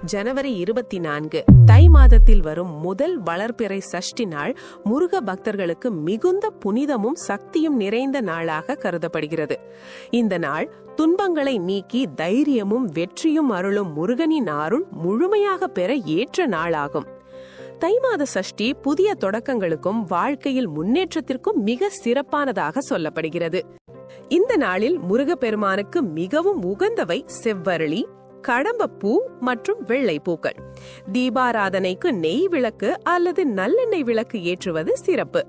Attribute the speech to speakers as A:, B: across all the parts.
A: ஜனவரி 24 தை மாதத்தில் வரும் முதல் வளர்பிறை சஷ்டி நாள் முருக பக்தர்களுக்கு மிகுந்த புனிதமும் சக்தியும் நிறைந்த நாளாக கருதப்படுகிறது. இந்த நாள் துன்பங்களை நீக்கி தைரியமும் வெற்றியும் அருளும் முருகனின் அருள் முழுமையாக பெற ஏற்ற நாளாகும். தை மாத சஷ்டி புதிய தொடக்கங்களுக்கும் வாழ்க்கையில் முன்னேற்றத்திற்கும் மிக சிறப்பானதாக சொல்லப்படுகிறது. இந்த நாளில் முருகப்பெருமானுக்கு மிகவும் உகந்தவை செவ்வரளி, கடம்பப்பூ மற்றும் வெள்ளை பூக்கள். தீபாராதனைக்கு நெய் விளக்கு அல்லது நல்லெண்ணெய் விளக்கு ஏற்றுவது சிறப்பு.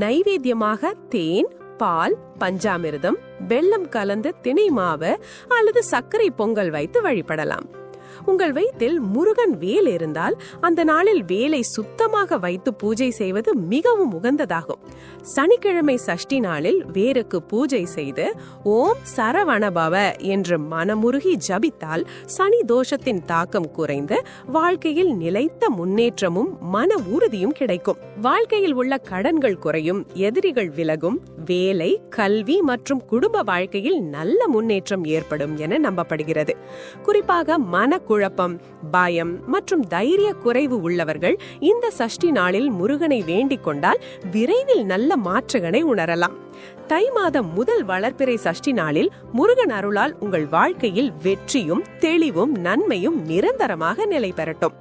A: நைவேத்தியமாக தேன், பால், பஞ்சாமிர்தம், வெல்லம் கலந்த திணை மாவு அல்லது சர்க்கரை பொங்கல் வைத்து வழிபடலாம். உங்கள் வயிற்றில் முருகன் வேல் இருந்தால் அந்த நாளில் வேலை சுத்தமாக வைத்து பூஜை செய்வது மிகவும் உகந்ததாகும். சனிக்கிழமை சஷ்டி நாளில் வேருக்கு பூஜை செய்து ஓம் சரவணபவ என்று மனமுருகி ஜபித்தால் சனி தோஷத்தின் தாக்கம் குறைந்து வாழ்க்கையில் நிலைத்த முன்னேற்றமும் மன உறுதியும் கிடைக்கும். வாழ்க்கையில் உள்ள கடன்கள் குறையும், எதிரிகள் விலகும், வேலை, கல்வி மற்றும் குடும்ப வாழ்க்கையில் நல்ல முன்னேற்றம் ஏற்படும் என நம்பப்படுகிறது. குறிப்பாக மனக்குழப்பம், பயம் மற்றும் தைரிய குறைவு உள்ளவர்கள் இந்த சஷ்டி நாளில் முருகனை வேண்டிக் கொண்டால் விரைவில் நல்ல மாற்றங்களை உணரலாம். தை மாதம் முதல் வளர்பிறை சஷ்டி நாளில் முருகன் அருளால் உங்கள் வாழ்க்கையில் வெற்றியும் தெளிவும் நன்மையும் நிரந்தரமாக நிலை பெறட்டும்.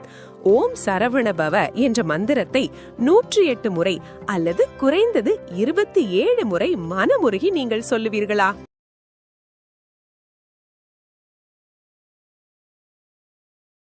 A: ஓம் சரவணபவ என்ற மந்திரத்தை 108 முறை அல்லது குறைந்தது 27 முறை மனமுருகி நீங்கள் சொல்லுவீர்களா?